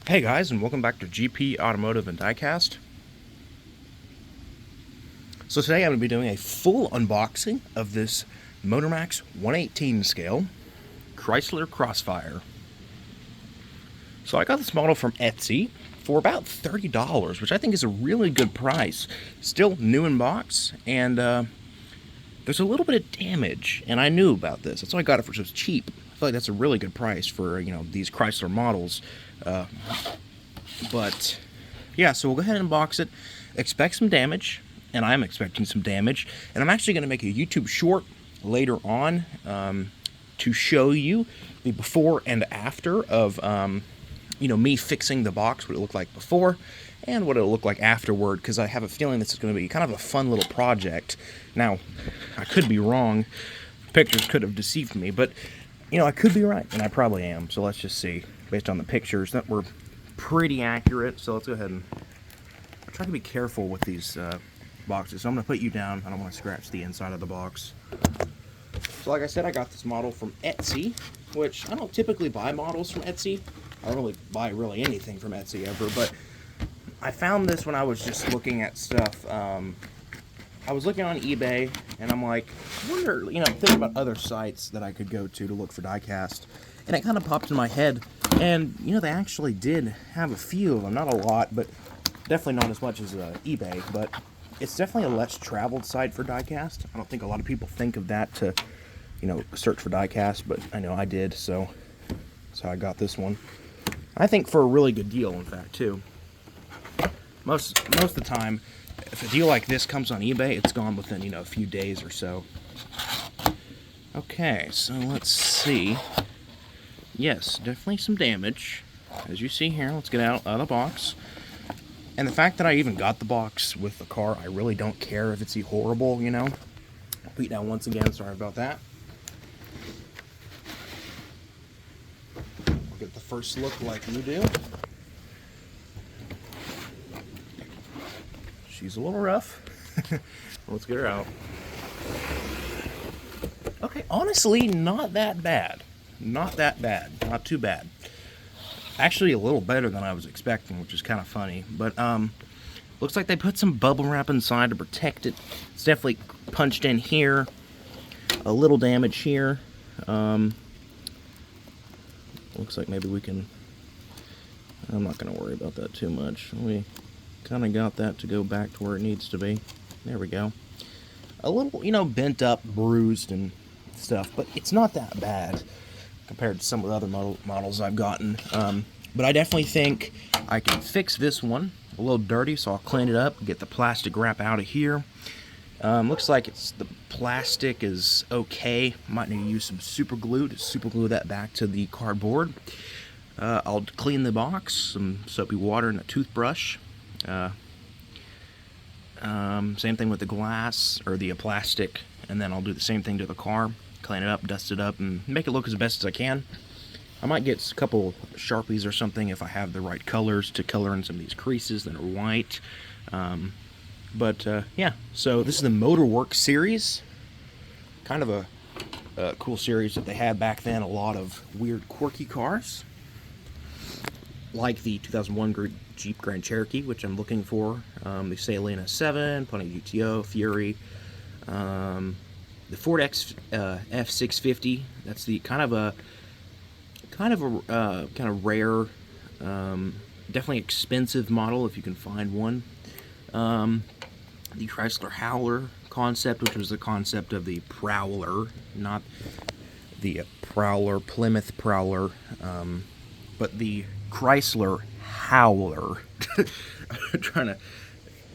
Hey guys, and welcome back to GP Automotive and Diecast. So today I'm going to be doing a full unboxing of this motormax 118 scale Chrysler Crossfire. So I got this model from Etsy for about $30, which I think is a really good price. Still new in box, and there's a little bit of damage, and I knew about this. That's why I got it for so cheap. I feel like that's a really good price for, these Chrysler models. But yeah, so we'll go ahead and unbox it. Expect some damage, and I'm expecting some damage. And I'm actually going to make a YouTube short later on to show you the before and after of me fixing the box, what it looked like before, and what it'll look like afterward, because I have a feeling this is going to be kind of a fun little project. Now, I could be wrong. Pictures could have deceived me, but I could be right, and I probably am. So let's just see, based on the pictures that were pretty accurate. So let's go ahead and try to be careful with these boxes. So I'm going to put you down. I don't want to scratch the inside of the box. So like I said, I got this model from Etsy, which I don't typically buy models from Etsy. I don't really buy anything from Etsy ever, but I found this when I was just looking at stuff. I was looking on eBay, and I'm like, I wonder, thinking about other sites that I could go to look for diecast. And it kind of popped in my head, and, they actually did have a few of them. Not a lot, but definitely not as much as eBay, but it's definitely a less traveled site for diecast. I don't think a lot of people think of that to, search for diecast, but I know I did, so I got this one. I think for a really good deal, in fact, too. Most of the time, if a deal like this comes on eBay, it's gone within, a few days or so. Okay, so let's see. Yes, definitely some damage, as you see here. Let's get out of the box. And the fact that I even got the box with the car, I really don't care if it's horrible, I'll put it down once again, sorry about that. I'll get the first look like you do. She's a little rough. Let's get her out. Okay, honestly, not that bad. Not that bad. Not too bad. Actually, a little better than I was expecting, which is kind of funny. But, looks like they put some bubble wrap inside to protect it. It's definitely punched in here. A little damage here. Looks like maybe we can... I'm not going to worry about that too much. We kind of got that to go back to where it needs to be. There we go. A little, bent up, bruised, and stuff, but it's not that bad compared to some of the other models I've gotten. But I definitely think I can fix this one. A little dirty, so I'll clean it up, get the plastic wrap out of here. Looks like the plastic is okay. Might need to use some super glue to super glue that back to the cardboard. I'll clean the box, some soapy water and a toothbrush. Same thing with the glass or the plastic, and then I'll do the same thing to the car. Clean it up, dust it up, and make it look as best as I can. I might get a couple Sharpies or something if I have the right colors to color in some of these creases that are white. Yeah, so this is the Motorworks series. Kind of a cool series that they had back then. A lot of weird, quirky cars. Like the 2001 Jeep Grand Cherokee, which I'm looking for. The Salina 7, Pontiac GTO, Fury. The Ford F650. That's the kind of rare, definitely expensive model if you can find one. The Chrysler Howler concept, which was the concept of the Prowler, not the Prowler, Plymouth Prowler, but the Chrysler Howler. trying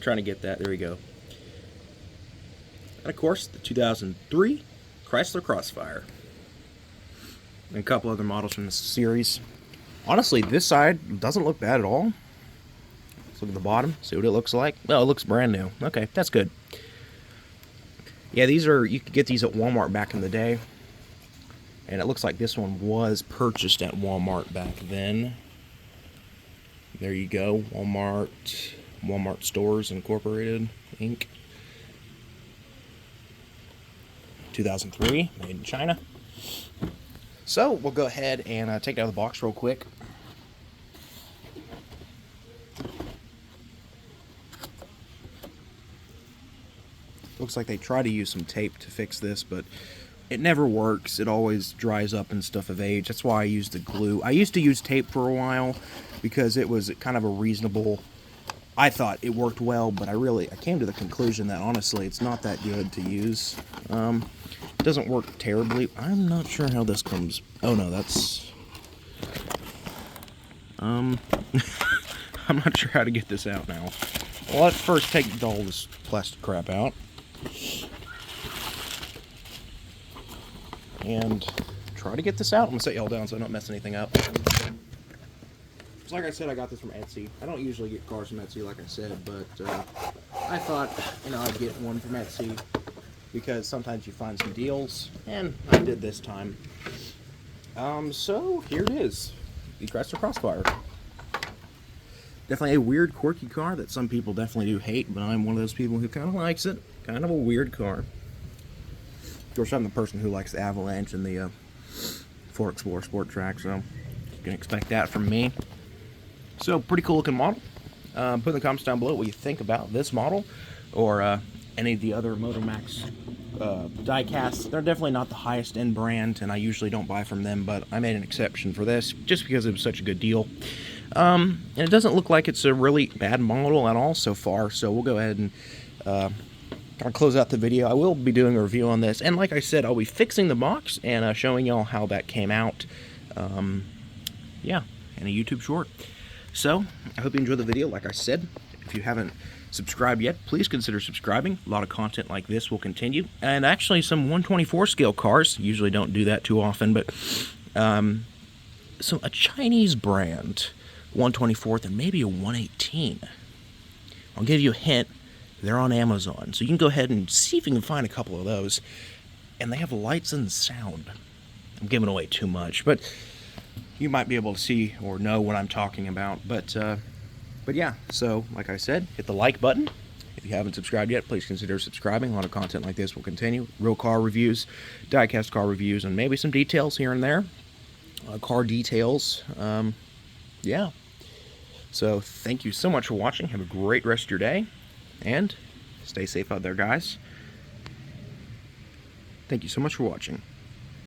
to get that. There we go. And of course, the 2003 Chrysler Crossfire. And a couple other models from this series. Honestly, this side doesn't look bad at all. Let's look at the bottom, see what it looks like. Oh, it looks brand new. Okay, that's good. Yeah, you could get these at Walmart back in the day. And it looks like this one was purchased at Walmart back then. There you go, Walmart Stores Incorporated, Inc. 2003, made in China. So we'll go ahead and take it out of the box real quick. looks like they try to use some tape to fix this, but it never works. It always dries up and stuff of age. That's why I use the glue. I used to use tape for a while because it was kind of a reasonable, I thought it worked well, but I came to the conclusion that honestly it's not that good to use. It doesn't work terribly. I'm not sure how this comes. Oh no, that's I'm not sure how to get this out now. Well, let's first take all this plastic crap out and try to get this out. I'm gonna set y'all down so I don't mess anything up. Like I said, I got this from Etsy. I don't usually get cars from Etsy, like I said, but I thought, I'd get one from Etsy because sometimes you find some deals, and I did this time. So here it is, the Chrysler Crossfire. Definitely a weird, quirky car that some people definitely do hate, but I'm one of those people who kind of likes it. Kind of a weird car. Of course, I'm the person who likes the Avalanche and the Ford Explorer Sport Track, so you can expect that from me. So, pretty cool looking model. Put in the comments down below what you think about this model or any of the other motormax die casts. They're definitely not the highest end brand, and I usually don't buy from them, but I made an exception for this just because it was such a good deal. And it doesn't look like it's a really bad model at all so far, so we'll go ahead and I'll close out the video. I will be doing a review on this, and like I said, I'll be fixing the box and showing y'all how that came out. Yeah, in a YouTube short. So, I hope you enjoyed the video. Like I said, if you haven't subscribed yet, please consider subscribing. A lot of content like this will continue. And actually, some 124 scale cars, usually don't do that too often, but a Chinese brand, 124th and maybe a 118. I'll give you a hint. They're on Amazon. So you can go ahead and see if you can find a couple of those. And they have lights and sound. I'm giving away too much, but you might be able to see or know what I'm talking about. But yeah, so like I said, hit the like button. If you haven't subscribed yet, please consider subscribing. A lot of content like this will continue. Real car reviews, die-cast car reviews, and maybe some details here and there. Car details. Yeah. So thank you so much for watching. Have a great rest of your day. And stay safe out there, guys. Thank you so much for watching.